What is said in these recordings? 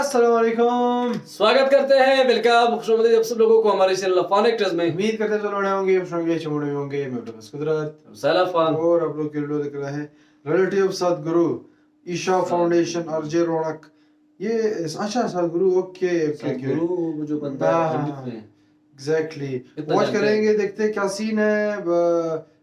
अस्सलाम वालेकुम। स्वागत करते हैं, वेलकम, खुशआमदीद आप सब लोगों को हमारे चैनल अफान एक्टर्स में। उम्मीद करते हैं सब लोग होंगे, खुश होंगे, चमड़े होंगे। मैं बस कुदरत सैल अफान और आप लोग के वीडियो देख रहे हैं रिलेटिव सदगुरु ईशा फाउंडेशन आरजे रौनक। ये अच्छा सदगुरु, ओके ओके ओके, सदगुरु जो बनता है पंडित में। एग्जैक्टली इतना वॉच जानते करेंगे, देखते हैं क्या सीन है।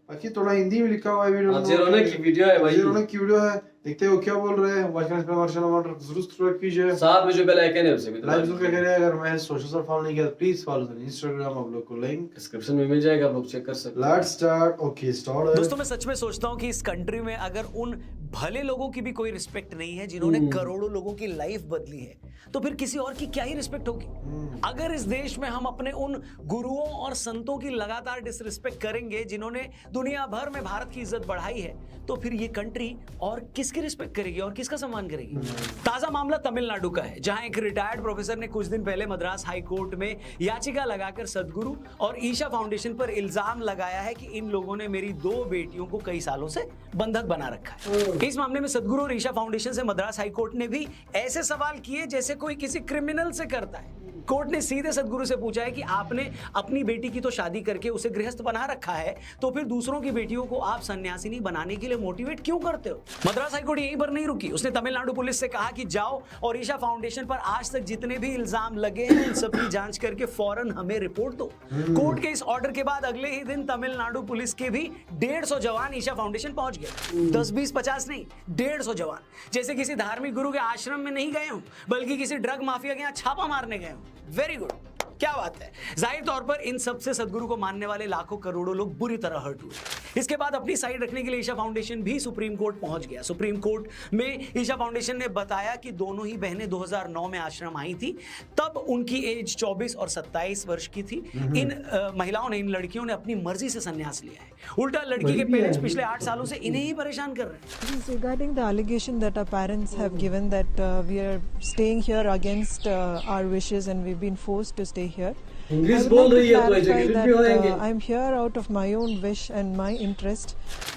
बाकी थोड़ा हिंदी में लिखा हुआ है वीडियो, आरजे रौनक की वीडियो है भाई, आरजे रौनक की वीडियो है। देखते हैं वो क्या बोल रहे हैं। वॉच करने से पहले माशाल्लाह जरूर सब्सक्राइब कीजिए, साथ में जो बेल आइकन है उसे भी लाइक जरूर करें। अगर मैं सोशल फॉलो नहीं किया प्लीज फॉलो करें इंस्टाग्राम, आप लोग को लिंक डिस्क्रिप्शन में मिल जाएगा, आप लोग चेक कर सकते हैं। Let's start. Okay start. दोस्तों मैं सच में सोचता हूँ कि इस कंट्री में अगर उन भले लोगों की भी कोई रिस्पेक्ट नहीं है जिन्होंने करोड़ों लोगों की लाइफ बदली है, तो फिर किसी और की क्या ही रिस्पेक्ट होगी। अगर इस देश में हम अपने उन गुरुओं और संतों की लगातार डिसरिस्पेक्ट करेंगे जिन्होंने दुनिया भर में भारत की इज्जत बढ़ाई है, तो फिर ये कंट्री और किसकी रिस्पेक्ट करेगी और किसका सम्मान करेगी। ताजा मामला तमिलनाडु का है, जहां एक रिटायर्ड प्रोफेसर ने कुछ दिन पहले मद्रास हाई कोर्ट में याचिका लगाकर सदगुरु और ईशा फाउंडेशन पर इल्जाम लगाया है कि इन लोगों ने मेरी 2 बेटियों को कई सालों से बंधक बना रखा है। इस मामले में सदगुरु और ईशा फाउंडेशन से मद्रास हाई कोर्ट ने भी ऐसे सवाल किए जैसे कोई किसी क्रिमिनल से करता है। कोर्ट ने सीधे सदगुरु से पूछा है कि आपने अपनी बेटी की तो शादी करके उसे गृहस्थ बना रखा है, तो फिर दूसरों की बेटियों को आप सन्यासिनी बनाने के लिए मोटिवेट क्यों करते हो। मद्रास हाईकोर्ट यहीं पर नहीं रुकी, उसने तमिलनाडु पुलिस से कहा कि जाओ और ईशा फाउंडेशन पर आज तक जितने भी इल्जाम लगे हैं उन सबकी जांच करके फौरन हमें रिपोर्ट दो। कोर्ट के इस ऑर्डर के बाद अगले ही दिन तमिलनाडु पुलिस के भी 150 जवान ईशा फाउंडेशन पहुंच गए। 10, 20, 50 नहीं, 150 जवान। जैसे किसी धार्मिक गुरु के आश्रम में नहीं गए हूं, बल्कि किसी ड्रग माफिया के यहाँ छापा मारने गए हूं। वेरी गुड, क्या बात है। जाहिर तौर पर इन सबसे सदगुरु को मानने वाले लाखों करोड़ों लोग बुरी तरह हर्ट हुए। इसके बाद अपनी साइड रखने के लिए ईशा फाउंडेशन भी सुप्रीम कोर्ट पहुंच गया। सुप्रीम कोर्ट में ईशा फाउंडेशन ने बताया कि दोनों ही बहनें 2009 में आश्रम आई थी, तब उनकी एज 24 और 27 वर्ष की थी। इन महिलाओं ने, इन लड़कियों ने अपनी मर्जी से संन्यास लिया है। उल्टा लड़की के पेरेंट्स पिछले 8 सालों से इन्हें ही परेशान कर रहे हैं। Regarding the allegation that our parents have given that we are staying here against our wishes and we've been forced to stay here. English I would बोल like to रही है तो clarify एजुकेटेड भी हो that, जाएंगे। I'm here out of my own wish and my interest.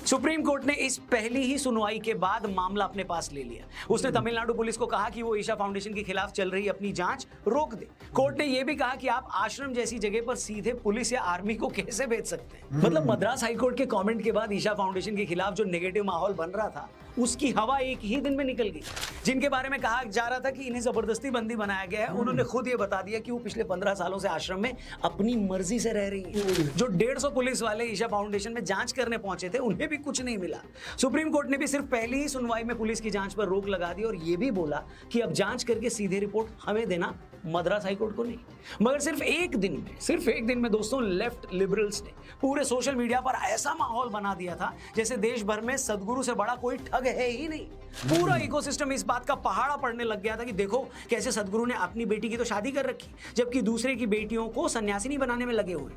Supreme court ने इस पहली ही सुनवाई के बाद मामला अपने पास ले लिया। उसने तमिलनाडु पुलिस को कहा कि वो ईशा फाउंडेशन के खिलाफ चल रही अपनी जांच रोक दे। कोर्ट ने यह भी कहा कि आप आश्रम जैसी जगह पर सीधे पुलिस या आर्मी को कैसे भेज सकते हैं। मतलब मद्रास हाईकोर्ट के कमेंट के बाद ईशा फाउंडेशन के खिलाफ जो नेगेटिव माहौल बन रहा था, उसकी हवा एक ही दिन में निकल गई। जिनके बारे में कहा जा रहा था कि इन्हें जबरदस्ती बंदी बनाया गया है, उन्होंने खुद ये बता दिया कि वो पिछले 15 सालों से आश्रम में अपनी मर्जी से रह रही है। जो 150 पुलिस वाले ईशा फाउंडेशन में जांच करने पहुंचे थे, उन्हें भी कुछ नहीं मिला। सुप्रीम कोर्ट ने भी सिर्फ पहली ही सुनवाई में पुलिस की जांच पर रोक लगा दी और ये भी बोला कि अब जांच करके सीधे रिपोर्ट हमें देना, मद्रास हाईकोर्ट को नहीं। मगर सिर्फ एक दिन में दोस्तों लेफ्ट लिबरल्स ने पूरे सोशल मीडिया पर ऐसा माहौल बना दिया था जैसे देश भर में सदगुरु से बड़ा कोई ठग है ही नहीं। पूरा इकोसिस्टम इस बात का पहाड़ा पड़ने लग गया था कि देखो कैसे सदगुरु ने अपनी बेटी की तो शादी कर रखी, जबकि दूसरे की बेटियों को सन्यासिनी बनाने में लगे हुए।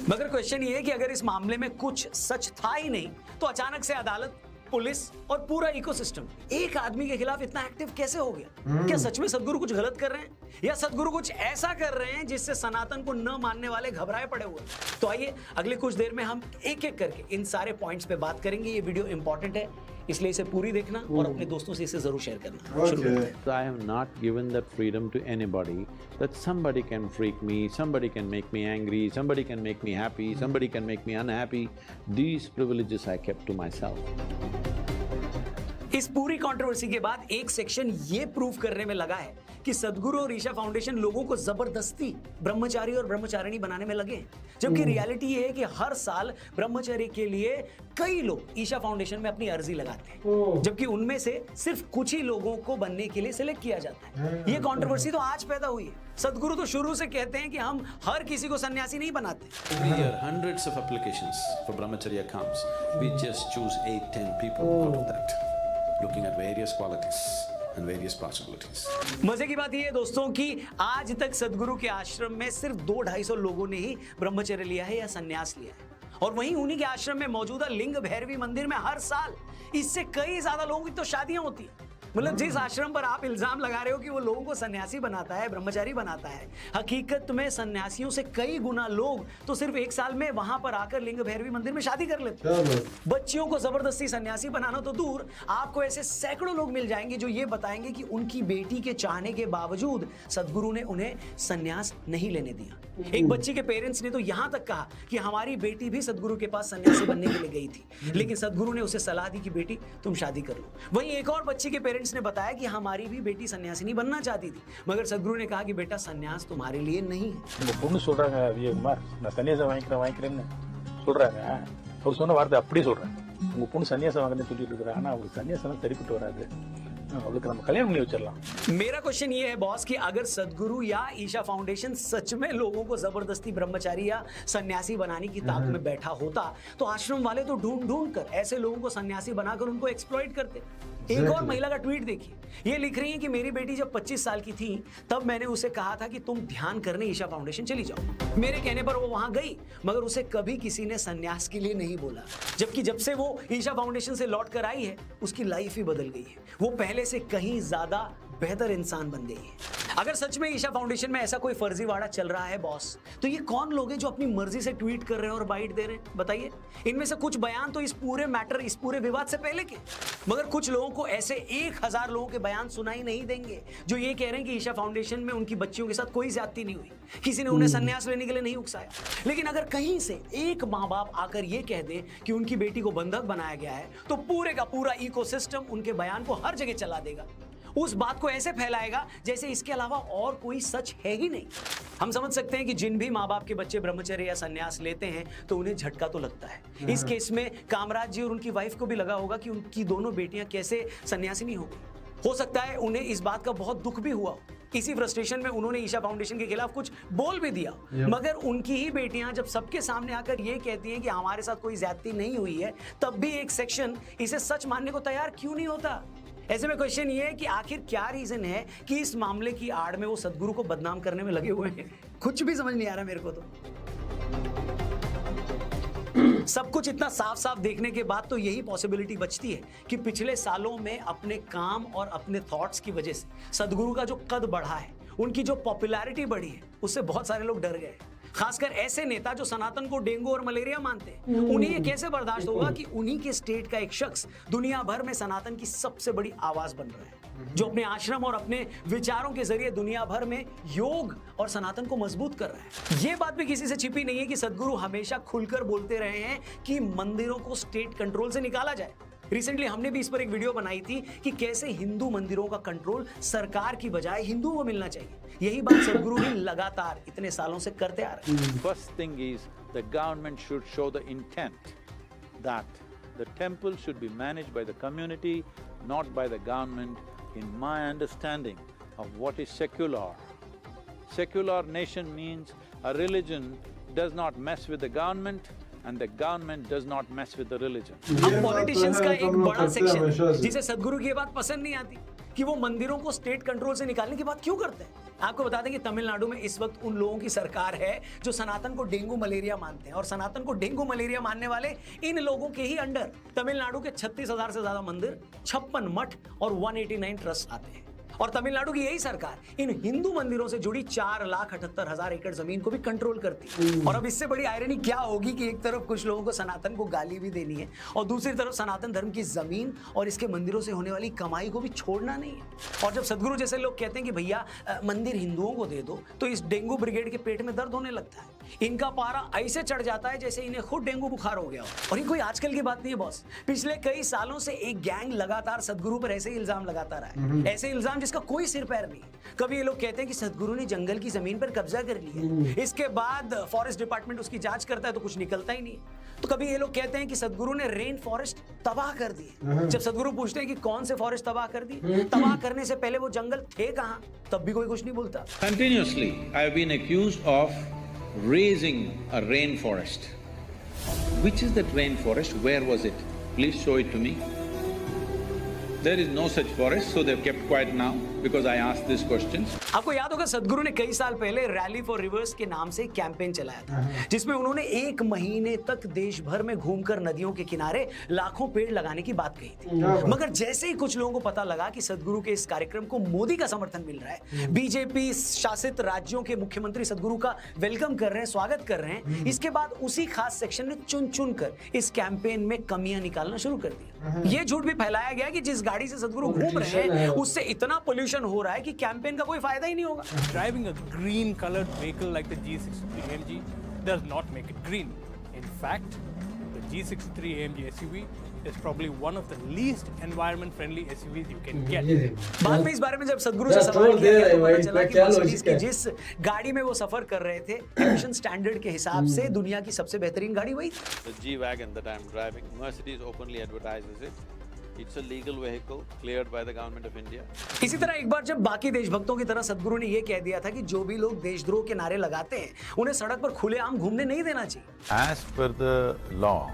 मगर क्वेश्चन ये है कि अगर इस मामले में कुछ सच था ही नहीं, तो अचानक से अदालत, पुलिस और पूरा इकोसिस्टम एक आदमी के खिलाफ इतना एक्टिव कैसे हो गया। क्या सच में सदगुरु कुछ गलत कर रहे हैं, या सदगुरु कुछ ऐसा कर रहे हैं जिससे सनातन को न मानने वाले घबराए पड़े हुए। तो आइए अगले कुछ देर में हम एक एक करके इन सारे पॉइंट्स पे बात करेंगे। ये वीडियो इंपॉर्टेंट है, इसलिए इसे पूरी देखना और अपने दोस्तों से इसे जरूर शेयर करना। शुरू करते हैं। I have not given that freedom to anybody, that somebody can freak me, somebody can make me angry, somebody can make me happy, somebody can make me unhappy. These privileges I kept to myself. इस पूरी controversy के बाद एक section ये prove करने में लगा है कि सदगुरु और ईशा फाउंडेशन लोगों को जबरदस्ती ब्रह्मचारी और ब्रह्मचारिणी बनाने में लगे हैं। जबकि रियलिटी ये है कि हर साल ब्रह्मचर्य के लिए कई लोग ईशा फाउंडेशन में अपनी अर्जी लगाते हैं, जबकि उनमें से सिर्फ कुछ ही लोगों को बनने के लिए सिलेक्ट किया जाता है। ये कंट्रोवर्सी तो आज पैदा हुई है। सदगुरु तो शुरू से कहते हैं कि हम हर किसी को सन्यासी नहीं बनाते। Every year, hundreds of applications for brahmacharya comes. We just choose 8-10 people out of that, looking at various qualities and various possibilities. मजे की बात यह है दोस्तों कि आज तक सदगुरु के आश्रम में सिर्फ 200-250 लोगों ने ही ब्रह्मचर्य लिया है या सन्यास लिया है, और वहीं उन्हीं के आश्रम में मौजूदा लिंग भैरवी मंदिर में हर साल इससे कई ज्यादा लोगों की तो शादियां होती हैं। मतलब जिस आश्रम पर आप इल्जाम लगा रहे हो कि वो लोगों को सन्यासी बनाता है, ब्रह्मचारी बनाता है, हकीकत में सन्यासियों से कई गुना लोग तो सिर्फ 1 साल में वहां पर आकर लिंग भैरवी मंदिर में शादी कर लेते क्या हैं। बात। बच्चियों को जबरदस्ती सन्यासी बनाना तो दूर, आपको ऐसे सैकड़ों लोग मिल जाएंगे जो ये बताएंगे कि उनकी बेटी के चाहने के बावजूद सदगुरु ने उन्हें सन्यास नहीं लेने दिया। एक बच्ची के पेरेंट्स ने तो यहां तक कहा कि हमारी बेटी भी सदगुरु के पास सन्यासी बनने के लिए गई थी, लेकिन सदगुरु ने उसे सलाह दी कि बेटी तुम शादी कर लो। वहीं एक और बच्ची के पेरेंट्स ने बताया कि हमारी भी बेटी सन्यासिनी बनना चाहती थी, मगर सदगुरु ने कहा कि बेटा सन्यास तुम्हारे लिए नहीं है। உங்க பொண்ணு சொல்றாங்க விஜயகுமார், நான் சன்னியாசம் வாங்கிக்கிறேன்னு சொல்றாங்க. அவர் சொன்ன வார்த்தை அப்படியே சொல்றேன். உங்க பொண்ணு சன்னியாசம் வாங்குறேன்னு சொல்லிட்டு இருக்கிறாங்க. ஆனா அவங்களுக்கு சன்னியாசம் சரிப்பட்டு வராது. அவளுக்கு நம்ம கல்யாணம் பண்ணி வச்சிடலாம். मेरा क्वेश्चन ये है बॉस कि अगर सदगुरु या ईशा फाउंडेशन सच में लोगों को जबरदस्ती ब्रह्मचारी या सन्यासी बनाने की ताक में बैठा होता तो आश्रम वाले तो ढूंढ ढूंढ कर ऐसे लोगों को सन्यासी बनाकर उनको एक्सप्लॉइट करते। एक और महिला का ट्वीट देखिए, ये लिख रही है कि मेरी बेटी जब 25 साल की थी तब मैंने उसे कहा था कि तुम ध्यान करने ईशा फाउंडेशन चली जाओ। मेरे कहने पर वो वहां गई, मगर उसे कभी किसी ने सन्यास के लिए नहीं बोला। जबकि जब से वो ईशा फाउंडेशन से लौट कर आई है उसकी लाइफ ही बदल गई है, वो पहले से कहीं ज्यादा बेहतर इंसान बन गई है। अगर सच में ईशा फाउंडेशन में ऐसा कोई फर्जीवाड़ा चल रहा है बॉस, तो ये कौन लोग हैं जो अपनी मर्जी से ट्वीट कर रहे हैं और बाइट दे रहे हैं, बताइए। इनमें से कुछ बयान तो इस पूरे मैटर, इस पूरे विवाद से पहले के, मगर कुछ लोगों को ऐसे 1000 लोगों के बयान सुनाई नहीं देंगे जो ये कह रहे हैं कि ईशा फाउंडेशन में उनकी बच्चियों के साथ कोई ज्यादती नहीं हुई, किसी ने उन्हें संन्यास लेने के लिए नहीं उकसाया। लेकिन अगर कहीं से एक माँ बाप आकर ये कह दे कि उनकी बेटी को बंधक बनाया गया है, तो पूरे का पूरा इकोसिस्टम उनके बयान को हर जगह चला देगा, उस बात को ऐसे फैलाएगा जैसे इसके अलावा और कोई सच है ही नहीं। हम समझ सकते हैं कि जिन भी माँ बाप के बच्चे ब्रह्मचर्य या सन्यास लेते हैं तो उन्हें झटका तो लगता है। इस केस में कामराज जी और उनकी वाइफ को भी लगा होगा कि उनकी दोनों बेटियां कैसे सन्यासिनी हो गई। हो सकता है उन्हें इस बात का बहुत दुख भी हुआ। इसी फ्रस्ट्रेशन में उन्होंने ईशा फाउंडेशन के खिलाफ कुछ बोल भी दिया, मगर उनकी ही बेटियां जब सबके सामने आकर ये कहती हैं कि हमारे साथ कोई ज्यादती नहीं हुई है, तब भी एक सेक्शन इसे सच मानने को तैयार क्यों नहीं होता। ऐसे में क्वेश्चन ये है कि आखिर क्या रीजन है कि इस मामले की आड़ में वो सदगुरु को बदनाम करने में लगे हुए हैं। कुछ भी समझ नहीं आ रहा मेरे को तो। सब कुछ इतना साफ साफ देखने के बाद तो यही पॉसिबिलिटी बचती है कि पिछले सालों में अपने काम और अपने थॉट्स की वजह से सदगुरु का जो कद बढ़ा है, उनकी जो पॉपुलैरिटी बढ़ी है, उससे बहुत सारे लोग डर गए। खासकर ऐसे नेता जो सनातन को डेंगू और मलेरिया मानते हैं, उन्हें ये कैसे बर्दाश्त होगा कि उन्हीं के स्टेट का एक शख्स दुनिया भर में सनातन की सबसे बड़ी आवाज बन रहा है, जो अपने आश्रम और अपने विचारों के जरिए दुनिया भर में योग और सनातन को मजबूत कर रहा है। ये बात भी किसी से छिपी नहीं है कि सदगुरु हमेशा खुलकर बोलते रहे हैं कि मंदिरों को स्टेट कंट्रोल से निकाला जाए। रिसेंटली हमने भी इस पर एक वीडियो बनाई थी कि कैसे हिंदू मंदिरों का कंट्रोल सरकार की बजाय हिंदुओं को मिलना चाहिए। यही बात सदगुरु भी लगातार इतने सालों से करते आ रहे हैं। First thing is the government should show the intent that the temple should be managed by the community, not by the government. In my understanding of what is secular, secular nation means a religion does not mess with the government and the government does not mess with the religion. अब politicians का एक बड़ा हमेशा section से। जिसे सदगुरु की ये बात पसंद नहीं आती कि वो मंदिरों को स्टेट कंट्रोल से निकालने की बात क्यों करते हैं। आपको बता दें कि तमिलनाडु में इस वक्त उन लोगों की सरकार है जो सनातन को डेंगू मलेरिया मानते हैं, और सनातन को डेंगू मलेरिया मानने वाले इन लोगों के ही अंडर तमिलनाडु के 36,000 से ज्यादा मंदिर, 56 मठ और 189 ट्रस्ट आते हैं। और तमिलनाडु की यही सरकार इन हिंदू मंदिरों से जुड़ी 4,78,000 एकड़ जमीन को भी कंट्रोल करती है। और अब इससे बड़ी आयरनी क्या होगी कि एक तरफ कुछ लोगों को सनातन को गाली भी देनी है और दूसरी तरफ सनातन धर्म की जमीन और इसके मंदिरों से होने वाली कमाई को भी छोड़ना नहीं है। और जब सदगुरु जैसे लोग कहते हैं कि भैया मंदिर हिंदुओं को दे दो, तो इस डेंगू ब्रिगेड के पेट में दर्द होने लगता है। इनका पारा ऐसे चढ़ जाता है जैसे इन्हें खुद डेंगू बुखार हो गया हो। और ये कोई आजकल की बात नहीं है बॉस, पिछले कई सालों से एक गैंग लगातार सदगुरु पर ऐसे ही इल्जाम लगाता रहा है, ऐसे इल्जाम जिसका कोई सिर पैर नहीं। कभी ये लोग कहते हैं कि सदगुरु ने जंगल की जमीन पर कब्जा कर लिया, इसके बाद फॉरेस्ट डिपार्टमेंट उसकी जांच करता है तो कुछ निकलता ही नहीं। तो कभी ये लोग कहते हैं कि सदगुरु ने रेन फॉरेस्ट तबाह कर दिए। जब सदगुरु पूछते हैं कि कौन से फॉरेस्ट तबाह कर दिए, तबाह करने से पहले वो जंगल थे कहां, तब भी कोई कुछ नहीं बोलता। Continuously, I have been accused of raising a rainforest. Which is that rainforest? Where was it? Please show it to me. There is no such forest, so they've kept quiet now. because I asked these questions. आपको याद होगा सदगुरु ने कई साल पहले rally for reverse के नाम से कैंपेन चलाया था, जिसमें उन्होंने 1 महीने तक देश भर में घूमकर नदियों के किनारे लाखों पेड़ लगाने की बात कही थी। मगर जैसे ही कुछ लोगों को पता लगा कि सदगुरु के इस कार्यक्रम को मोदी का समर्थन मिल रहा है, बीजेपी शासित राज्यों के मुख्यमंत्री सदगुरु का वेलकम कर रहे हैं, स्वागत कर रहे हैं, इसके बाद उसी खास सेक्शन ने चुन चुन कर इस कैंपेन में कमियां निकालना शुरू कर दिया। ये झूठ भी फैलाया गया कि जिस गाड़ी से सदगुरु घूम रहे हैं उससे इतना पोल्यूशन हो रहा है कि कैंपेन का कोई फायदा ही नहीं होगा। Driving a green colored vehicle like the G63 AMG does not make it green. In fact, the G63 AMG SUV is probably one of the least environment friendly SUVs you can get. बाद में इस बारे में जब सदगुरु से सवाल किया गया तो पता चला कि मर्सिडीज की जिस गाड़ी में वो सफर कर रहे थे एमिशन स्टैंडर्ड के हिसाब से दुनिया की सबसे बेहतरीन गाड़ी वही थी। The G-Wagon that I'm driving, Mercedes openly advertises it. It's a legal vehicle cleared by the government of India. इसी तरह एक बार जब बाकी देशभक्तों की तरह सदगुरु ने ये कह दिया था कि जो भी लोग देशद्रोह के नारे लगाते हैं उन्हें सड़क पर खुलेआम घूमने नहीं देना चाहिए। As per the law,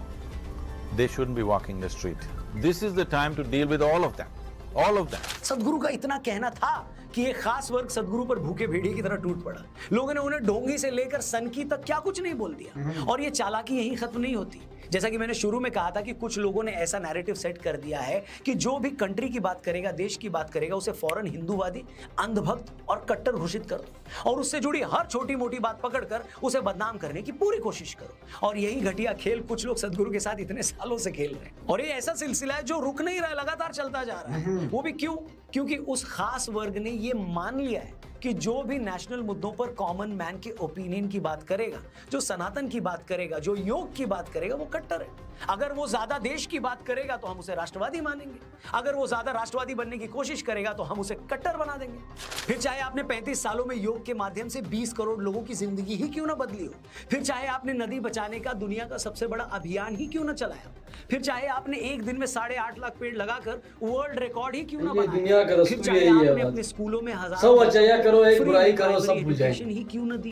they shouldn't be walking the street. This is the time to deal with all of them. All of them. सदगुरु का इतना कहना था कि एक खास वर्ग सदगुरु पर भूखे भेड़िए की तरह टूट पड़ा। लोगों ने उन्हें ढोंगी से लेकर सनकी तक क्या कुछ नहीं बोल दिया। और ये चालाकी यहीं खत्म नहीं होती। जैसा कि मैंने शुरू में कहा था कि कुछ लोगों ने ऐसा नैरेटिव सेट कर दिया है कि जो भी कंट्री की बात करेगा, देश की बात करेगा, उसे फौरन हिंदूवादी, अंधभक्त और कट्टर घोषित कर दो और उससे जुड़ी हर छोटी मोटी बात पकड़कर उसे बदनाम करने की पूरी कोशिश करो। और यही घटिया खेल कुछ लोग सदगुरु के साथ इतने सालों से खेल रहे हैं। और ये ऐसा सिलसिला है जो रुक नहीं रहा है, लगातार चलता जा रहा है। वो भी क्यों? क्योंकि उस खास वर्ग ने ये मान लिया है कि जो भी नेशनल मुद्दों पर कॉमन मैन के ओपिनियन की बात करेगा, जो सनातन की बात करेगा, जो योग की बात करेगा, वो कट्टर है। अगर वो ज्यादा देश की बात करेगा तो हम उसे राष्ट्रवादी मानेंगे, अगर वो ज्यादा राष्ट्रवादी बनने की कोशिश करेगा तो हम उसे कट्टर बना देंगे। फिर चाहे आपने 35 सालों में योग के माध्यम से 20 करोड़ लोगों की जिंदगी ही क्यों ना बदली हो, फिर चाहे आपने नदी बचाने का दुनिया का सबसे बड़ा अभियान ही क्यों ना चलाया, फिर चाहे आपने एक दिन में 8.5 लाख पेड़ लगाकर वर्ल्ड रिकॉर्ड ही क्यों ना बनाया, फिर चाहे आपने अपने स्कूलों में हजार करो, एक बुराई करो, सब बुझ जाएगा। ही क्यों ना दी,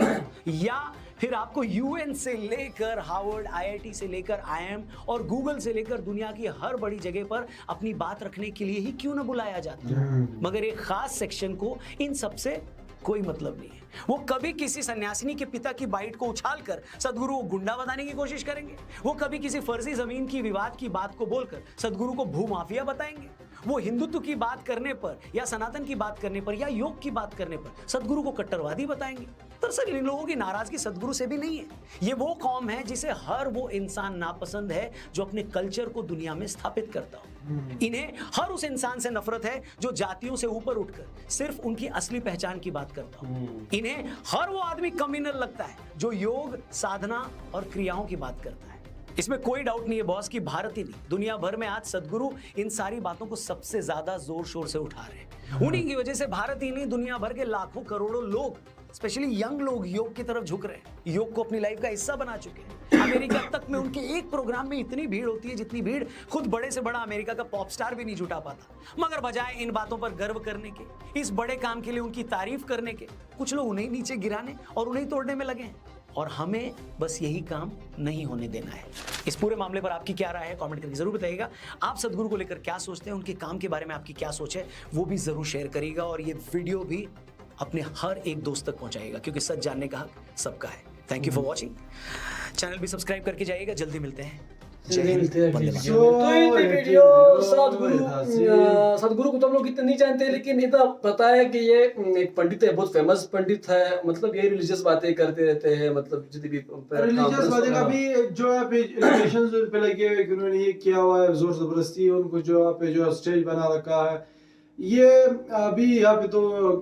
या फिर आपको यूएन से लेकर हार्वर्ड, आईआईटी से लेकर आईएम और गूगल से लेकर दुनिया की हर बड़ी जगह पर अपनी बात रखने के लिए ही क्यों ना बुलाया जाता। मगर एक खास सेक्शन को इन सबसे कोई मतलब नहीं है। वो कभी किसी सन्यासिनी के पिता की बाइट को उछालकर सदगुरु को गुंडा बताने की कोशिश करेंगे, वो कभी किसी फर्जी जमीन की विवाद की बात को बोलकर सदगुरु को भूमाफिया बताएंगे, वो हिंदुत्व की बात करने पर या सनातन की बात करने पर या योग की बात करने पर सदगुरु को कट्टरवादी बताएंगे। दरअसल इन लोगों की नाराजगी सदगुरु से भी नहीं है। ये वो कौम है जिसे हर वो इंसान नापसंद है जो अपने कल्चर को दुनिया में स्थापित करता हो। इन्हें हर उस इंसान से नफरत है जो जातियों से ऊपर उठकर सिर्फ उनकी असली पहचान की बात करता हो। इन्हें हर वो आदमी कम्युनल लगता है जो योग, साधना और क्रियाओं की बात करता है। इसमें कोई डाउट नहीं है बॉस कि भारत ही नहीं, दुनिया भर में आज सदगुरु इन सारी बातों को सबसे ज्यादा जोर शोर से उठा रहे हैं। उन्हीं की वजह से भारत ही नहीं, दुनिया भर के लाखों करोड़ों लोग, स्पेशली यंग लोग योग की तरफ झुक रहे हैं, योग को अपनी लाइफ का हिस्सा बना चुके हैं। अमेरिका तक में उनके एक प्रोग्राम में इतनी भीड़ होती है जितनी भीड़ खुद बड़े से बड़ा अमेरिका का पॉप स्टार भी नहीं जुटा पाता। मगर बजाय इन बातों पर गर्व करने के, इस बड़े काम के लिए उनकी तारीफ करने के, कुछ लोग उन्हें नीचे गिराने और उन्हें तोड़ने में लगे हैं। और हमें बस यही काम नहीं होने देना है। इस पूरे मामले पर आपकी क्या राय है, कमेंट करके जरूर बताइएगा। आप सदगुरु को लेकर क्या सोचते हैं, उनके काम के बारे में आपकी क्या सोच है, वो भी जरूर शेयर करिएगा। और ये वीडियो भी अपने हर एक दोस्त तक पहुंचाइएगा, क्योंकि सच जानने का हक सबका है। Thank you for watching. Channel भी सब्सक्राइब करके जाइएगा। जल्दी मिलते हैं। जय हिंद, वंदे मातरम। तो ये वीडियो सदगुरु को तो हम लोग इतना नहीं जानते, लेकिन इतना पता है कि ये एक पंडित है, बहुत फेमस पंडित है। मतलब ये रिलीजियस बातें करते रहते हैं, मतलब जितनी भी रिलीजियस बातें का भी जो है एलिगेशंस पे लगे हुए कि उन्होंने ये किया हुआ है, जोर जबरदस्ती उनको जो यहाँ पे जो स्टेज बना रखा है। ये अभी यहाँ पे तो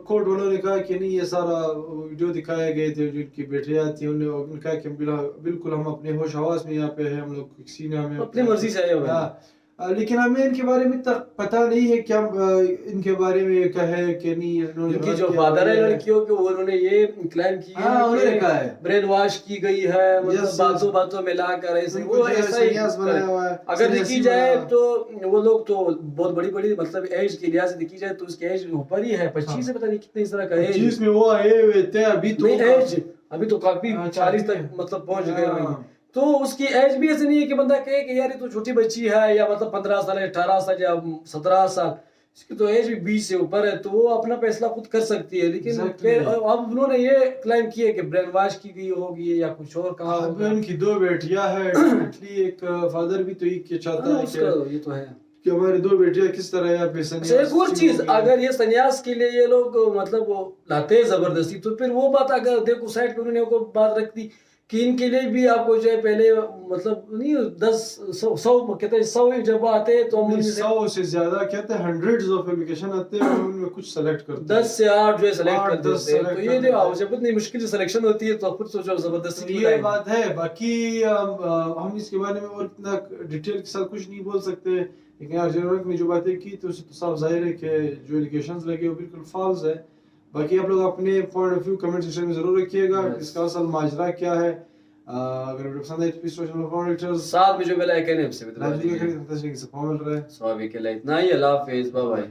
कोर्ट वालों ने कहा कि नहीं, ये सारा वीडियो दिखाए गए थे जो इनकी बेटियां थी, उन्होंने कहा कि बिल्कुल हम अपने होश हवास में यहाँ पे है, हम लोग किसी ने हमें अपनी मर्जी से आए हुए हैं। लेकिन हमें इनके बारे में तक पता नहीं है क्या इनके बारे में कहे कि नहीं। इनकी जो फादर है लड़कियों के, वो उन्होंने ये क्लेम किया है ब्रेन वॉश की गई है, मतलब बातों में लाकर ऐसे वो ऐसा ही बनाया हुआ है। अगर देखी जाए तो वो लोग तो बहुत बड़ी मतलब एज के लिहाज से देखी जाए तो उसकी एज ऊपर ही है, 25 से पता नहीं कितने इस तरह का एज, जिसमें वो आए हुए थे। अभी तो काफी 40 तक मतलब पहुंच गए। तो उसकी एज भी ऐसे नहीं है कि बंदा कहे कि यार ये तो छोटी बच्ची है, या मतलब 15 साल, 18 साल या 17 साल। इसकी तो एज भी 20 से ऊपर है, तो वो अपना फैसला खुद कर सकती है। लेकिन फिर अब उन्होंने ये क्लेम किया कि ब्रेन वॉश की गई होगी या कुछ और कहा होगा। उनकी 2 बेटियां हैं, डेफिनेटली एक फादर भी तो ये चाहता है कि ये तो है कि हमारी 2 बेटियां किस तरह यहाँ पे संन्यास। एक और चीज, अगर ये संन्यास के लिए ये लोग मतलब वो लाते हैं जबरदस्ती, तो फिर वो बात अगर देखो साइड पे उन्होंने को बात रख दी कि इनके लिए भी आपको जो है पहले मतलब नहीं 100 कहते हैं 100 जब आते हैं तो हम 100 से ज्यादा कहते हैं, हंड्रेड्स ऑफ एप्लीकेशन आते हैं, उनमें कुछ सेलेक्ट करते हैं, 10 से 8 जो है सेलेक्ट करते हैं। तो ये जो करते जब इतनी मुश्किल से सिलेक्शन होती है तो खुद सोचो जबरदस्ती हैं। ये बात है। बाकी हम इसके बारे में और इतना डिटेल के साथ कुछ नहीं बोल सकते, लेकिन यार जनरल में जो बातें की तो उससे तो साफ जाहिर है कि जो एलिगेशंस लगे वो बिल्कुल फॉल्स है। बाकी आप लोग अपने point of view comment section में जरूर रखिएगा, इसका असल माजरा क्या है। अगर वीडियो पसंद आए तो प्लीज सोशल मीडिया साथ में जो बेल आइकन है उससे भी लाइक करें, ताकि सपोर्ट मिल रहा है। सो अभी के लिए इतना ही, अल्लाह हाफिज़, बाय बाय।